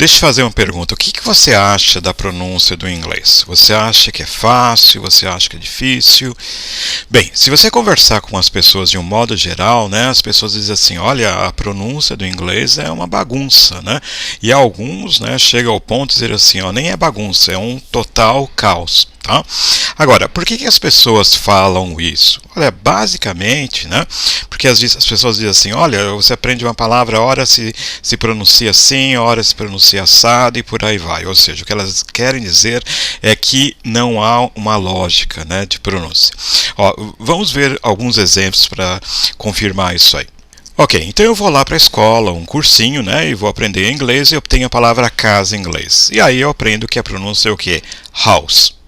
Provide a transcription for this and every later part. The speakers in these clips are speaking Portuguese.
Deixa eu fazer uma pergunta. O que você acha da pronúncia do inglês? Você acha que é fácil? Você acha que é difícil? Bem, se você conversar com as pessoas de um modo geral, né, as pessoas dizem assim, olha, a pronúncia do inglês é uma bagunça, né? E alguns, né, chegam ao ponto de dizer assim, ó, nem é bagunça, é um total caos. Tá? Agora, por que as pessoas falam isso? Olha, basicamente, né, porque as pessoas dizem assim, olha, você aprende uma palavra, ora se pronuncia assim, ora se pronuncia assado e por aí vai. Ou seja, o que elas querem dizer é que não há uma lógica, né, de pronúncia. Ó, vamos ver alguns exemplos para confirmar isso aí. Ok, então eu vou lá para a escola, um cursinho, né, e vou aprender inglês e obtenho a palavra casa em inglês. E aí eu aprendo que a pronúncia é o quê? House.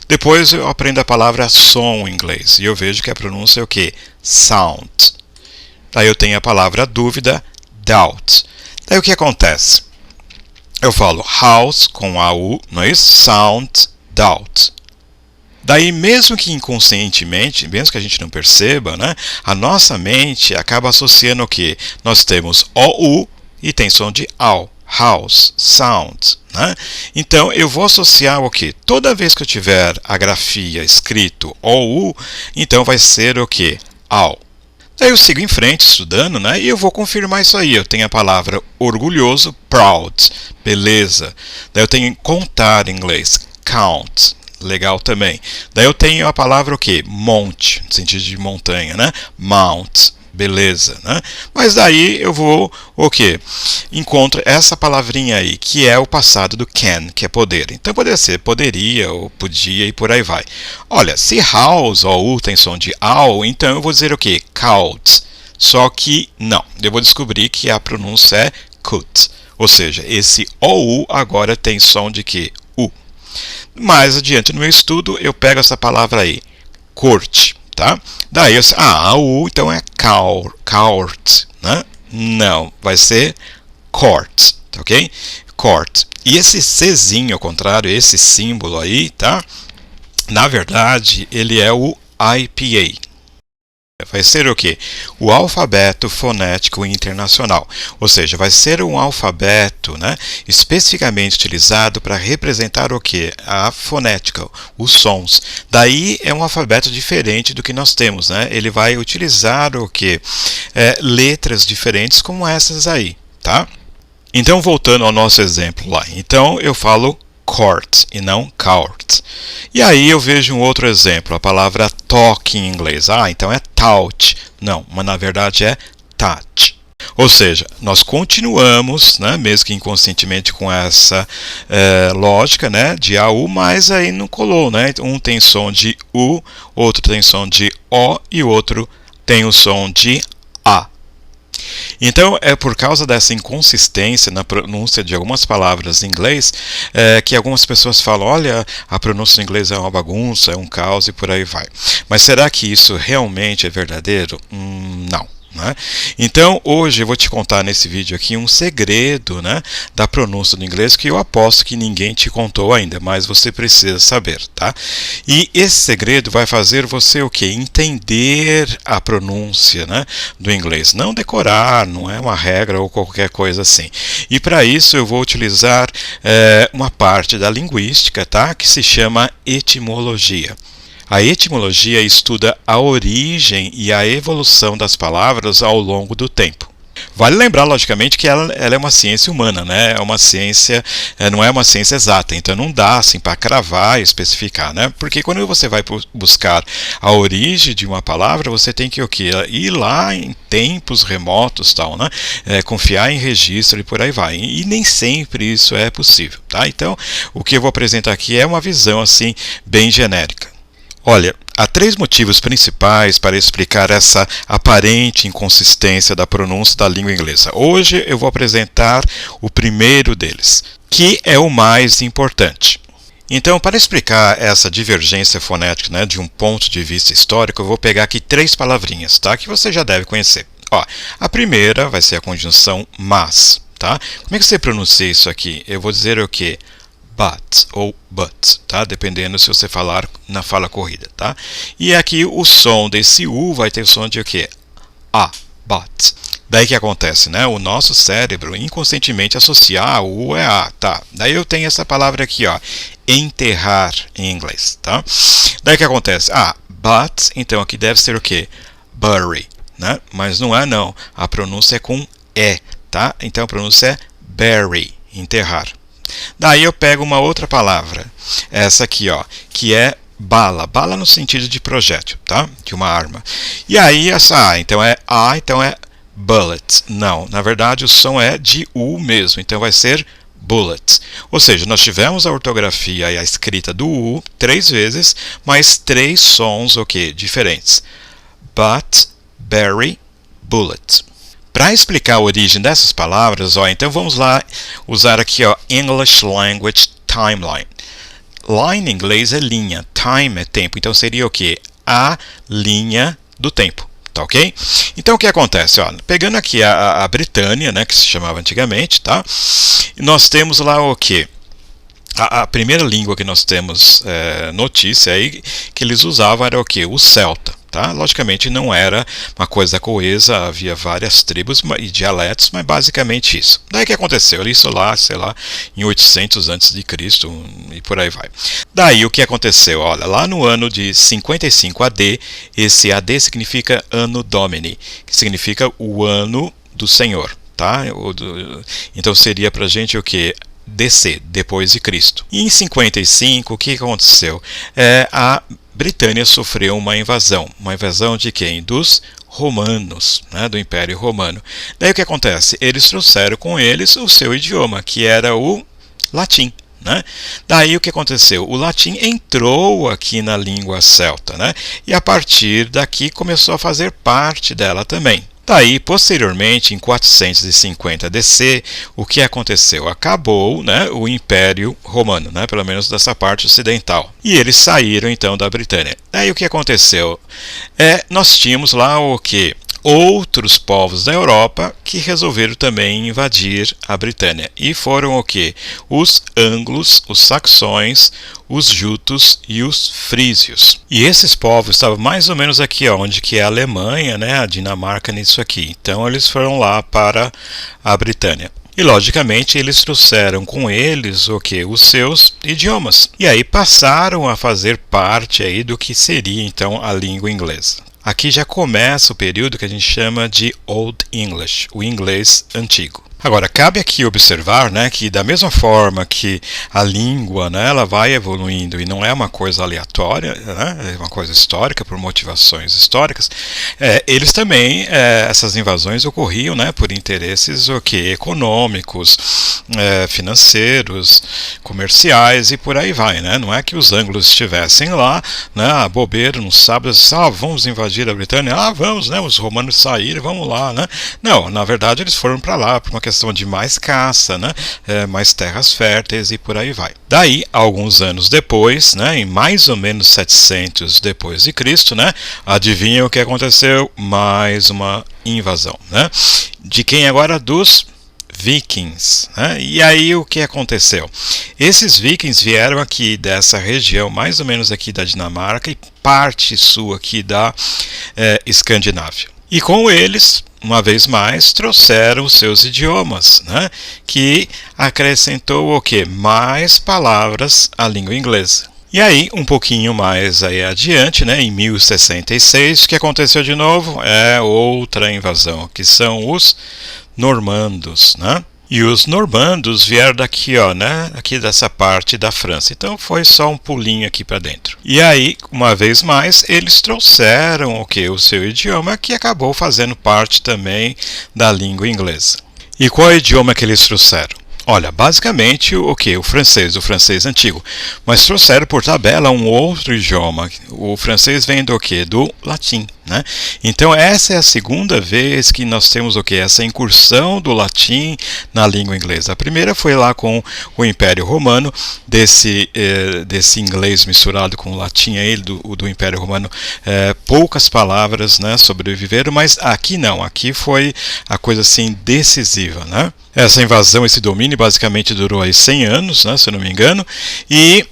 Depois eu aprendo a palavra som em inglês e eu vejo que a pronúncia é o quê? Sound. Daí eu tenho a palavra dúvida, doubt. Daí o que acontece? Eu falo house com AU, não é isso? Sound, doubt. Daí, mesmo que inconscientemente, mesmo que a gente não perceba, né, a nossa mente acaba associando o quê? Nós temos OU e tem som de AU. House, sound, né? Então eu vou associar o que? Toda vez que eu tiver a grafia escrito OU, então vai ser o que? AU. Daí eu sigo em frente estudando, né? E eu vou confirmar isso aí. Eu tenho a palavra orgulhoso, proud, beleza. Daí eu tenho contar em inglês, count, legal também. Daí eu tenho a palavra o que? Monte, no sentido de montanha, né? Mount. Beleza, né? Mas daí eu vou, o quê? Encontro essa palavrinha aí, que é o passado do can, que é poder. Então poderia ser poderia, ou podia e por aí vai. Olha, se house ou u tem som de au, então eu vou dizer o quê? Could. Só que não, eu vou descobrir que a pronúncia é could. Ou seja, esse ou agora tem som de quê? U. Mais adiante no meu estudo, eu pego essa palavra aí, corte. Tá? Daí eu sei, o então é court, né? Não, vai ser court, tá, ok? Court. E esse Czinho, ao contrário, esse símbolo aí, tá? Na verdade, ele é o IPA. Vai ser o quê? O alfabeto fonético internacional. Ou seja, vai ser um alfabeto, né, especificamente utilizado para representar o quê? A fonética, os sons. Daí é um alfabeto diferente do que nós temos, né? Ele vai utilizar o quê? Letras diferentes como essas aí, tá? Então, voltando ao nosso exemplo lá. Então, eu falo court e não court. E aí eu vejo um outro exemplo, a palavra talk em inglês. Então é tout. Não, mas na verdade é touch. Ou seja, nós continuamos, né, mesmo que inconscientemente com essa lógica, né, de AU, mas aí não colou, né? Um tem som de U, outro tem som de O e o outro tem o som de A. Então, é por causa dessa inconsistência na pronúncia de algumas palavras em inglês que algumas pessoas falam, olha, a pronúncia em inglês é uma bagunça, é um caos e por aí vai. Mas será que isso realmente é verdadeiro? Não. Né? Então, hoje eu vou te contar nesse vídeo aqui um segredo, né, da pronúncia do inglês que eu aposto que ninguém te contou ainda, mas você precisa saber, tá? E esse segredo vai fazer você o quê? Entender a pronúncia, né, do inglês. Não decorar, não é uma regra ou qualquer coisa assim. E para isso eu vou utilizar uma parte da linguística, tá, que se chama etimologia. A etimologia estuda a origem e a evolução das palavras ao longo do tempo. Vale lembrar, logicamente, que ela é uma ciência humana, né? É uma ciência, não é uma ciência exata, então não dá assim para cravar e especificar, né? Porque quando você vai buscar a origem de uma palavra, você tem que o quê? Ir lá em tempos remotos, tal, né? Confiar em registro e por aí vai. E nem sempre isso é possível, tá? Então, o que eu vou apresentar aqui é uma visão assim bem genérica. Olha, há 3 motivos principais para explicar essa aparente inconsistência da pronúncia da língua inglesa. Hoje eu vou apresentar o primeiro deles, que é o mais importante. Então, para explicar essa divergência fonética, né, de um ponto de vista histórico, eu vou pegar aqui 3 palavrinhas, tá, que você já deve conhecer. Ó, a primeira vai ser a conjunção mas. Tá? Como é que você pronuncia isso aqui? Eu vou dizer o quê? But ou but, tá? Dependendo se você falar na fala corrida, tá? E aqui o som desse U vai ter o som de o quê? A, but. Daí que acontece, né? O nosso cérebro inconscientemente associa o U é A, tá? Daí eu tenho essa palavra aqui, ó, enterrar em inglês, tá? Daí que acontece? But, então aqui deve ser o quê? Bury, né? Mas não é não, a pronúncia é com E, tá? Então a pronúncia é bury, enterrar. Daí eu pego uma outra palavra, essa aqui, ó, que é bala no sentido de projétil, tá? De uma arma. E aí essa A, então é bullet. Não, na verdade o som é de U mesmo, então vai ser bullet. Ou seja, nós tivemos a ortografia e a escrita do U 3 vezes, mas 3 sons diferentes. But, bury, bullet. Para explicar a origem dessas palavras, então vamos lá usar aqui, ó, English Language Timeline. Line em inglês é linha, time é tempo, então seria o quê? A linha do tempo, tá ok? Então o que acontece? Ó, pegando aqui a Britânia, né, que se chamava antigamente, tá? Nós temos lá o quê? A primeira língua que nós temos notícia aí que eles usavam era o quê? O celta. Tá? Logicamente não era uma coisa coesa, havia várias tribos e dialetos, mas basicamente isso. Daí que aconteceu? Isso lá, sei lá, em 800 a.C. e por aí vai. Daí o que aconteceu? Olha, lá no ano de 55 AD, esse AD significa Anno Domini, que significa o ano do Senhor. Tá? Então seria pra gente o que? DC, depois de Cristo. E em 55, o que aconteceu? A Britânia sofreu uma invasão de quem? Dos romanos, né, do Império Romano. Daí o que acontece? Eles trouxeram com eles o seu idioma, que era o latim. Né? Daí o que aconteceu? O latim entrou aqui na língua celta, né? E a partir daqui começou a fazer parte dela também. Daí, posteriormente, em 450 DC, o que aconteceu? Acabou, né, o Império Romano, né, pelo menos dessa parte ocidental. E eles saíram, então, da Britânia. Daí o que aconteceu? Nós tínhamos lá o quê? Outros povos da Europa que resolveram também invadir a Britânia. E foram o quê? Os anglos, os saxões, os jutos e os frísios. E esses povos estavam mais ou menos aqui, onde que é a Alemanha, né, a Dinamarca nisso aqui. Então eles foram lá para a Britânia. E logicamente eles trouxeram com eles o que? Os seus idiomas. E aí passaram a fazer parte aí do que seria então a língua inglesa. Aqui já começa o período que a gente chama de Old English, o inglês antigo. Agora, cabe aqui observar, né, que da mesma forma que a língua, né, ela vai evoluindo e não é uma coisa aleatória, né, é uma coisa histórica, por motivações históricas, eles também, essas invasões ocorriam, né, por interesses econômicos, financeiros, comerciais e por aí vai. Né? Não é que os anglos estivessem lá, né, bobeira, no sábado, vamos invadir a Britânia, vamos, né, os romanos saíram, vamos lá. Né? Não, na verdade eles foram para lá por uma questão de mais caça, né, mais terras férteis e por aí vai. Daí, alguns anos depois, né, em mais ou menos 700 depois de Cristo, né, adivinha o que aconteceu? Mais uma invasão. Né? De quem agora? Dos vikings. Né? E aí o que aconteceu? Esses vikings vieram aqui dessa região, mais ou menos aqui da Dinamarca e parte sul aqui da Escandinávia. E com eles, uma vez mais, trouxeram os seus idiomas, né? Que acrescentou o quê? Mais palavras à língua inglesa. E aí, um pouquinho mais aí adiante, né, em 1066, o que aconteceu de novo? Outra invasão, que são os normandos, né? E os normandos vieram daqui, ó, né? Aqui dessa parte da França. Então foi só um pulinho aqui para dentro. E aí, uma vez mais, eles trouxeram o quê? O seu idioma, que acabou fazendo parte também da língua inglesa. E qual é o idioma que eles trouxeram? Olha, basicamente o francês antigo. Mas trouxeram por tabela um outro idioma. O francês vem do quê? Do latim. Né? Então essa é a segunda vez que nós temos o quê? Essa incursão do latim na língua inglesa. A primeira foi lá com o Império Romano, desse inglês misturado com o latim aí, do Império Romano, poucas palavras, né, sobreviveram, mas aqui não, aqui foi a coisa assim decisiva. Né? Essa invasão, esse domínio basicamente durou aí 100 anos, né, se eu não me engano, e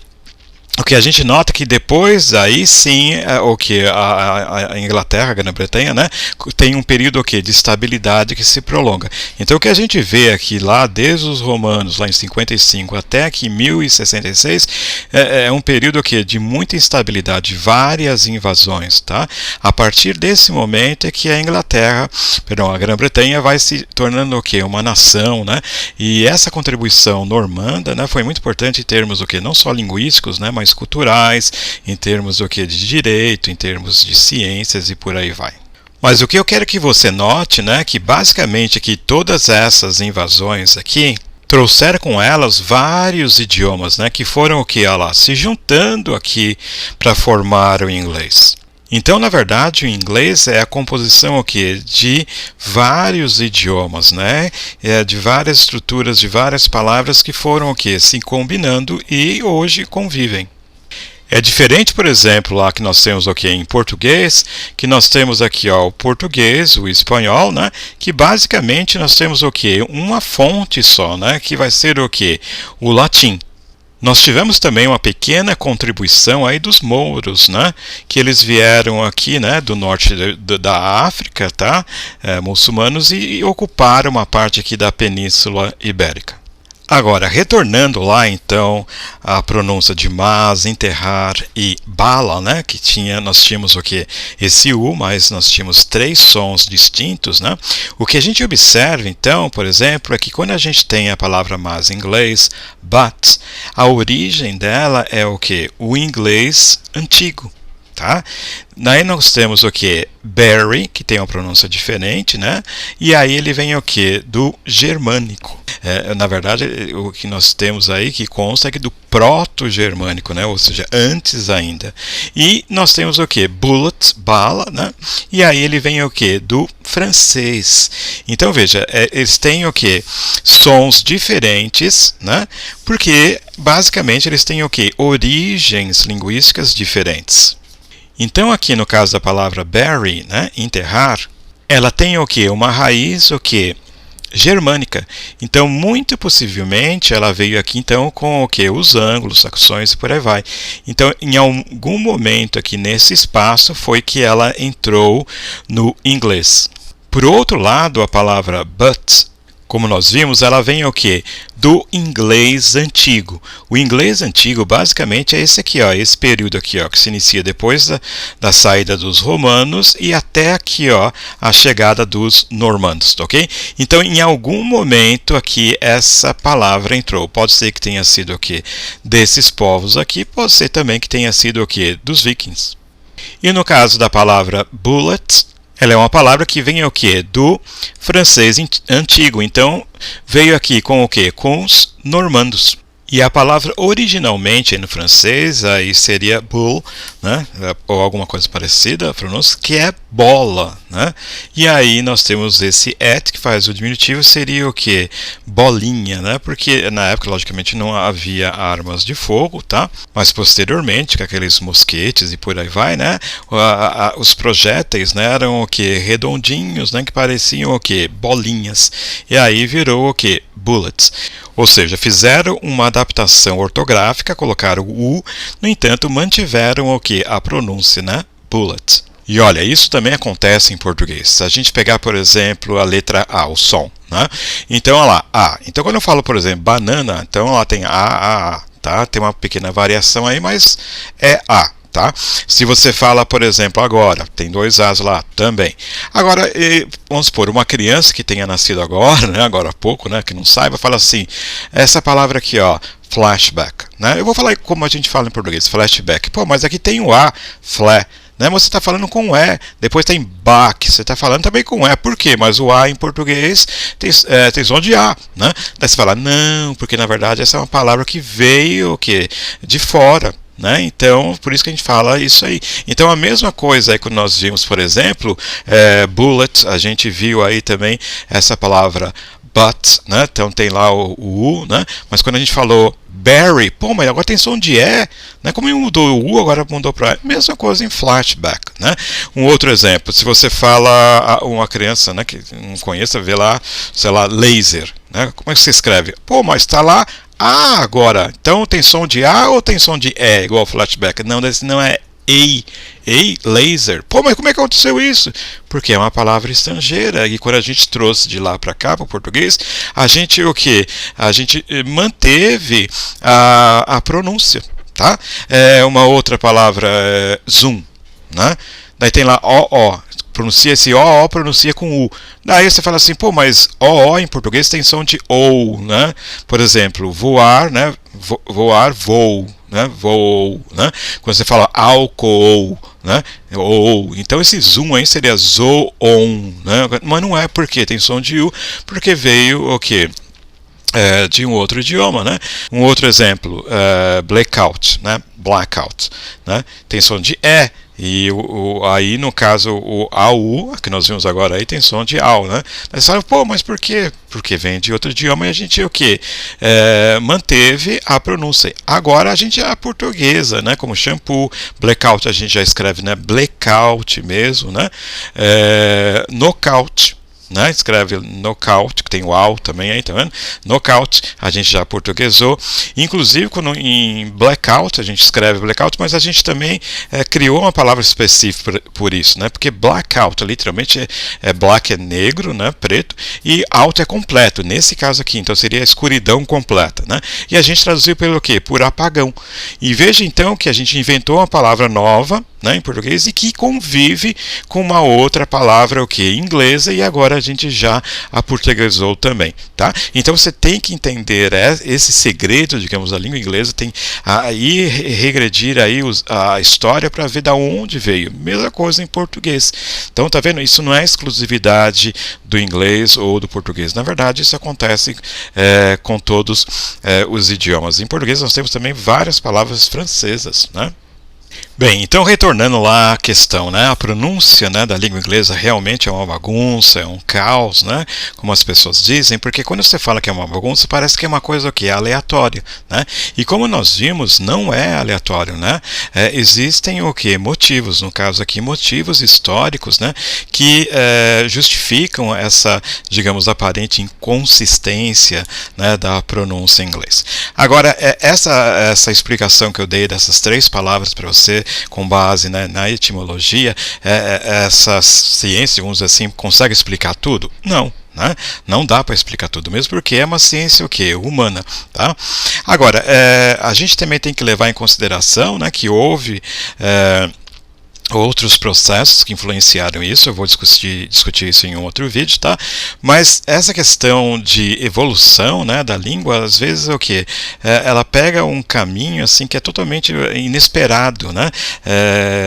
o que a gente nota que depois aí sim o que a Inglaterra, a Grã-Bretanha, né, tem um período de estabilidade que se prolonga. Então o que a gente vê aqui lá desde os romanos lá em 55 até aqui 1066 é um período de muita instabilidade, várias invasões, tá? A partir desse momento é que a a Grã-Bretanha vai se tornando uma nação, né? E essa contribuição normanda, né, foi muito importante em termos não só linguísticos, né, mas culturais, em termos de direito, em termos de ciências e por aí vai. Mas o que eu quero que você note, né, que basicamente que todas essas invasões aqui trouxeram com elas vários idiomas, né, que foram se juntando aqui para formar o inglês. Então, na verdade, o inglês é a composição de vários idiomas, né? De várias estruturas, de várias palavras que foram se combinando e hoje convivem. É diferente, por exemplo, lá que nós temos em português, que nós temos aqui o português, o espanhol, né? Que basicamente nós temos uma fonte só, né? Que vai ser o latim. Nós tivemos também uma pequena contribuição aí dos mouros, né? Que eles vieram aqui, né, do norte da África, tá? Muçulmanos, e ocuparam uma parte aqui da Península Ibérica. Agora, retornando lá então à pronúncia de mas, enterrar e bala, né, nós tínhamos esse U, mas nós tínhamos 3 sons distintos, né? O que a gente observa então, por exemplo, é que quando a gente tem a palavra mas em inglês, but, a origem dela é o inglês antigo. Tá? Daí nós temos berry, que tem uma pronúncia diferente, né? E aí ele vem do germânico. Na verdade, o que nós temos aí que consta do proto-germânico, né? Ou seja, antes ainda. E nós temos bullet, bala, né? E aí ele vem do francês. Então veja, eles têm sons diferentes, né? Porque basicamente eles têm origens linguísticas diferentes. Então aqui no caso da palavra bury, né, enterrar, ela tem uma raiz germânica. Então muito possivelmente ela veio aqui então com os anglo-saxões e por aí vai. Então em algum momento aqui nesse espaço foi que ela entrou no inglês. Por outro lado, a palavra but, como nós vimos, ela vem do inglês antigo. O inglês antigo basicamente é esse esse período que se inicia depois da saída dos romanos e até a chegada dos normandos, ok? Então, em algum momento aqui essa palavra entrou. Pode ser que tenha sido desses povos aqui, pode ser também que tenha sido dos vikings. E no caso da palavra bullet, ela é uma palavra que vem do francês antigo. Então, veio aqui com com os normandos. E a palavra originalmente no francês aí seria boule, né? Ou alguma coisa parecida, a pronúncia, que é bola, né? E aí nós temos esse et, que faz o diminutivo, seria bolinha, né? Porque na época, logicamente, não havia armas de fogo, tá? Mas posteriormente, com aqueles mosquetes e por aí vai, né? Os projéteis, né, eram redondinhos, né? Que pareciam bolinhas. E aí virou bullets. Ou seja, fizeram uma adaptação ortográfica, colocaram o U, no entanto, mantiveram a pronúncia, né? Bullet. E olha, isso também acontece em português. Se a gente pegar, por exemplo, a letra A, o som, né? Então, olha lá, A. Então, quando eu falo, por exemplo, banana, então lá tem A, tá? Tem uma pequena variação aí, mas é A. Tá? Se você fala, por exemplo, agora, tem 2 As lá também. Agora, vamos supor, uma criança que tenha nascido agora, né, agora há pouco, né, que não saiba, fala assim, essa palavra aqui, flashback. Né? Eu vou falar como a gente fala em português, flashback. Pô, mas aqui tem o A, flé. Né? Você está falando com E, depois tem back, você está falando também com E. Por quê? Mas o A em português tem som de A. Né? Daí você fala, não, porque na verdade essa é uma palavra que veio de fora. Né? Então, por isso que a gente fala isso aí. Então, a mesma coisa aí quando nós vimos, por exemplo, bullet, a gente viu aí também essa palavra but, né? Então tem lá o U, né? Mas quando a gente falou berry, pô, mas agora tem som de E, né? Como mudou o U, agora mudou para E. Mesma coisa em flashback, né? Um outro exemplo, se você fala a uma criança, né, que não conheça, vê lá, sei lá, laser, né? Como é que você escreve? Pô, mas está lá Ah, agora, então tem som de A ou tem som de E, igual flashback? Não, esse não é ei, laser. Pô, mas como é que aconteceu isso? Porque é uma palavra estrangeira e quando a gente trouxe de lá para cá, para o português, a gente o quê? A gente manteve a pronúncia, tá? Uma outra palavra, zoom, né? Daí tem lá o, pronuncia esse o, pronuncia com u. Daí você fala assim, pô, mas o em português tem som de ou, né? Por exemplo, voar, né? Voar, voo, né? Voo, né? Quando você fala álcool, né? Ou, então esse zoom aí seria zoon, né? Mas não é porque tem som de u, porque veio o quê? De um outro idioma, né? Um outro exemplo, blackout, né? Blackout, né? Tem som de e. E aí, no caso, o AU, que nós vimos agora aí, tem som de AU, né? Aí você fala, pô, mas por quê? Porque vem de outro idioma e a gente o quê? Manteve a pronúncia. Agora a gente é a portuguesa, né? Como shampoo, blackout a gente já escreve, né? Blackout mesmo, né? Knockout. Né? Escreve knockout, que tem o AU também aí, tá vendo? Knockout, a gente já portuguesou. Inclusive, quando em blackout, a gente escreve blackout, mas a gente também criou uma palavra específica por isso, né? Porque blackout, literalmente, black é negro, né? Preto, e out é completo, nesse caso aqui, então seria escuridão completa, né? E a gente traduziu pelo quê? Por apagão. E veja então que a gente inventou uma palavra nova, né, em português, e que convive com uma outra palavra o que inglesa, e agora a gente já aportuguesou também, tá? Então você tem que entender esse segredo, digamos, da língua inglesa, tem aí regredir aí a história para ver da onde veio. Mesma coisa em português. Então tá vendo? Isso não é exclusividade do inglês ou do português. Na verdade, isso acontece com todos os idiomas. Em português nós temos também várias palavras francesas, né? Bem, então retornando lá à questão, né, a pronúncia, né, da língua inglesa realmente é uma bagunça, é um caos, né, como as pessoas dizem, porque quando você fala que é uma bagunça, parece que é uma coisa que é aleatória, né, e como nós vimos, não é aleatório, né, existem o que? Motivos, no caso aqui, motivos históricos, né, que justificam essa, digamos, aparente inconsistência, né, da pronúncia em inglês. Agora, essa explicação que eu dei dessas três palavras para você, com base, né, na etimologia, essa ciência, vamos dizer assim, consegue explicar tudo? Não. Né? Não dá para explicar tudo, mesmo porque é uma ciência o quê? Humana. Tá? Agora, a gente também tem que levar em consideração, né, que houve outros processos que influenciaram isso, eu vou discutir isso em um outro vídeo, tá? Mas essa questão de evolução, né, da língua, às vezes é o que? Ela pega um caminho assim que é totalmente inesperado, né?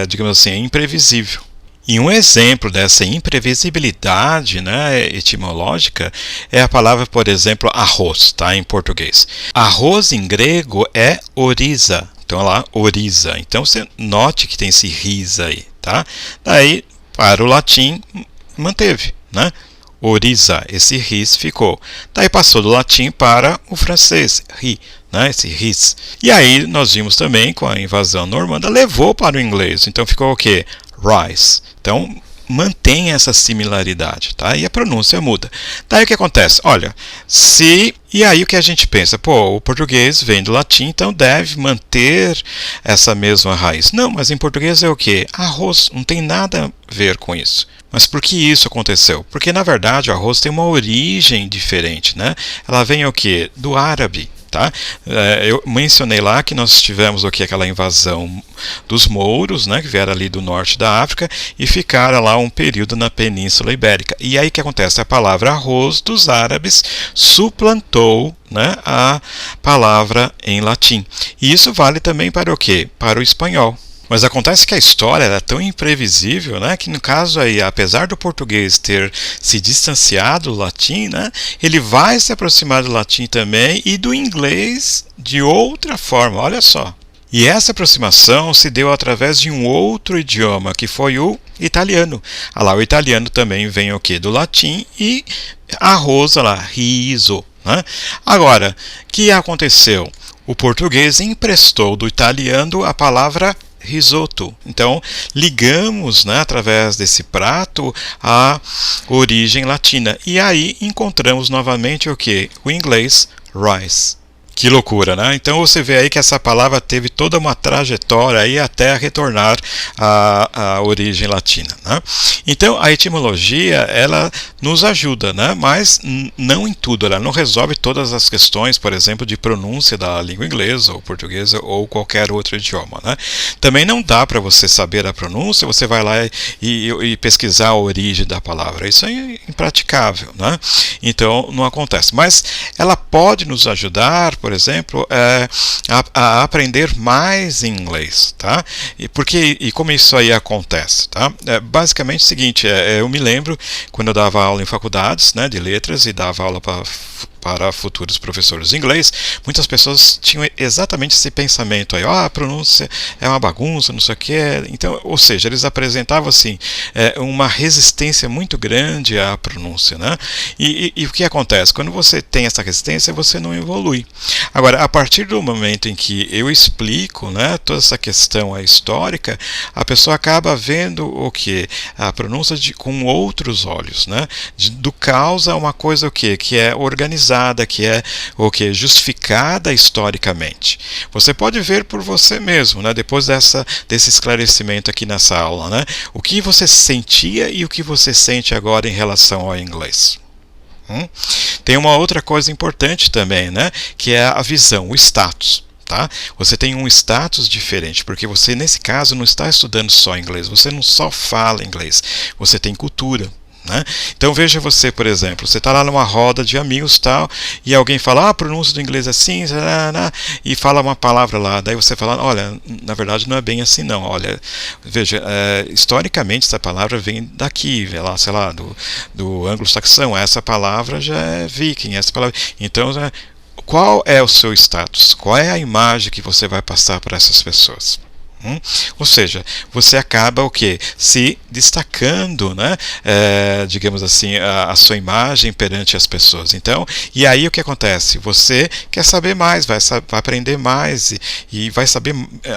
Digamos assim, imprevisível. E um exemplo dessa imprevisibilidade, né, etimológica é a palavra, por exemplo, arroz, tá, em português. Arroz em grego é oriza. Então, lá, oriza. Então, você note que tem esse ris aí, tá? Daí, para o latim, manteve, né? Oriza, esse ris ficou. Daí, passou do latim para o francês, ri, né? Esse ris. E aí, nós vimos também, com a invasão normanda, levou para o inglês. Então, ficou o quê? Rise. Então, mantém essa similaridade, tá? E a pronúncia muda. Daí o que acontece? Olha, e aí o que a gente pensa? Pô, o português vem do latim, então deve manter essa mesma raiz. Não, mas em português é o quê? Arroz, não tem nada a ver com isso. Mas por que isso aconteceu? Porque, na verdade, o arroz tem uma origem diferente, né? Ela vem o quê? Do árabe. Tá? Eu mencionei lá que nós tivemos aqui aquela invasão dos mouros, né, que vieram ali do norte da África e ficaram lá um período na Península Ibérica. E aí o que acontece? A palavra arroz dos árabes suplantou, né, a palavra em latim. E isso vale também para o quê? Para o espanhol. Mas acontece que a história é tão imprevisível, né, que no caso aí, apesar do português ter se distanciado do latim, né, ele vai se aproximar do latim também e do inglês de outra forma, olha só. E essa aproximação se deu através de um outro idioma, que foi o italiano. Lá, o italiano também vem o quê? Do latim e arroz, lá, riso. Né? Agora, o que aconteceu? O português emprestou do italiano a palavra risoto. Então, ligamos, né, através desse prato a origem latina. E aí encontramos novamente o que? O inglês rice. Que loucura, né? Então você vê aí que essa palavra teve toda uma trajetória aí até retornar à origem latina, né? Então a etimologia ela nos ajuda, né? Mas não em tudo, ela não resolve todas as questões, por exemplo, de pronúncia da língua inglesa ou portuguesa ou qualquer outro idioma, né? Também não dá para você saber a pronúncia, você vai lá e pesquisar a origem da palavra. Isso é impraticável, né? Então não acontece. Mas ela pode nos ajudar, por exemplo, a aprender mais inglês, tá? E como isso aí acontece, tá? Basicamente é o seguinte, eu me lembro quando eu dava aula em faculdades, né, de letras e dava aula para futuros professores de inglês, muitas pessoas tinham exatamente esse pensamento aí, a pronúncia é uma bagunça, não sei o que, então, ou seja, eles apresentavam assim, uma resistência muito grande à pronúncia, né? E o que acontece? Quando você tem essa resistência, você não evolui. Agora, a partir do momento em que eu explico, né, toda essa questão histórica, a pessoa acaba vendo o que? A pronúncia com outros olhos, né? Do causa uma coisa o quê? Que é organizada, que é o que? Justificada historicamente. Você pode ver por você mesmo, né? Depois desse esclarecimento aqui nessa aula, né? O que você sentia e o que você sente agora em relação ao inglês. Tem uma outra coisa importante também, né? Que é a visão, o status. Tá? Você tem um status diferente, porque você, nesse caso, não está estudando só inglês, você não só fala inglês, você tem cultura. Né? Então veja você, por exemplo, você está lá numa roda de amigos tal, e alguém fala, a pronúncia do inglês é assim, e fala uma palavra lá, daí você fala, olha, na verdade não é bem assim não, olha, veja, historicamente essa palavra vem daqui, sei lá, do anglo-saxão, essa palavra já é viking, essa palavra, então qual é o seu status? Qual é a imagem que você vai passar para essas pessoas? Ou seja, você acaba o quê? Se destacando, né? Digamos assim, a sua imagem perante as pessoas. Então, e aí o que acontece? Você quer saber mais, vai aprender mais e vai saber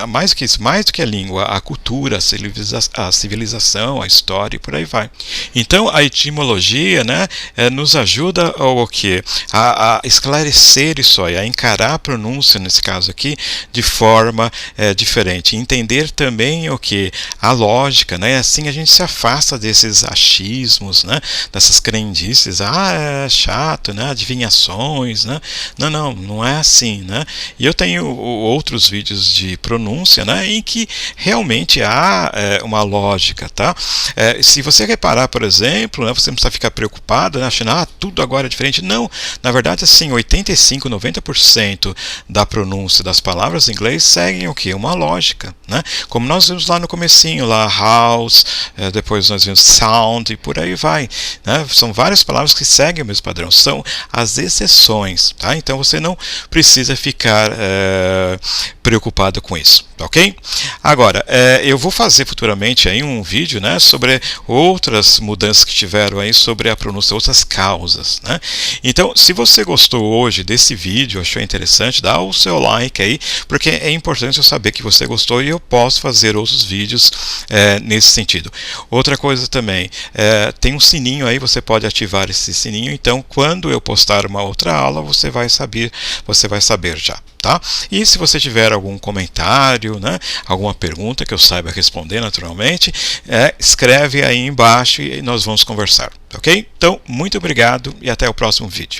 mais do que isso, mais do que a língua, a cultura, a civilização, a história e por aí vai. Então, a etimologia, né, nos ajuda ao quê? A esclarecer isso aí, a encarar a pronúncia, nesse caso aqui, de forma diferente. Entender também o que? A lógica, né? Assim a gente se afasta desses achismos, né? Dessas crendices, é chato, né? Adivinhações, né? Não é assim, né? E eu tenho outros vídeos de pronúncia, né? Em que realmente há uma lógica, tá? Se você reparar, por exemplo, né? Você não precisa ficar preocupado, né? Achando, tudo agora é diferente. Não, na verdade, assim, 85, 90% da pronúncia das palavras em inglês seguem o que? Uma lógica. Né? Como nós vimos lá no comecinho, lá house, depois nós vimos sound e por aí vai. Né? São várias palavras que seguem o mesmo padrão, são as exceções. Tá? Então você não precisa ficar preocupado com isso, ok? Agora, eu vou fazer futuramente aí um vídeo, né, sobre outras mudanças que tiveram aí sobre a pronúncia, outras causas. Né? Então, se você gostou hoje desse vídeo, achou interessante, dá o seu like aí, porque é importante eu saber que você gostou e eu posso fazer outros vídeos nesse sentido. Outra coisa também, tem um sininho aí, você pode ativar esse sininho, então quando eu postar uma outra aula, você vai saber já. Tá? E se você tiver algum comentário, né, alguma pergunta que eu saiba responder naturalmente, escreve aí embaixo e nós vamos conversar, ok? Então, muito obrigado e até o próximo vídeo.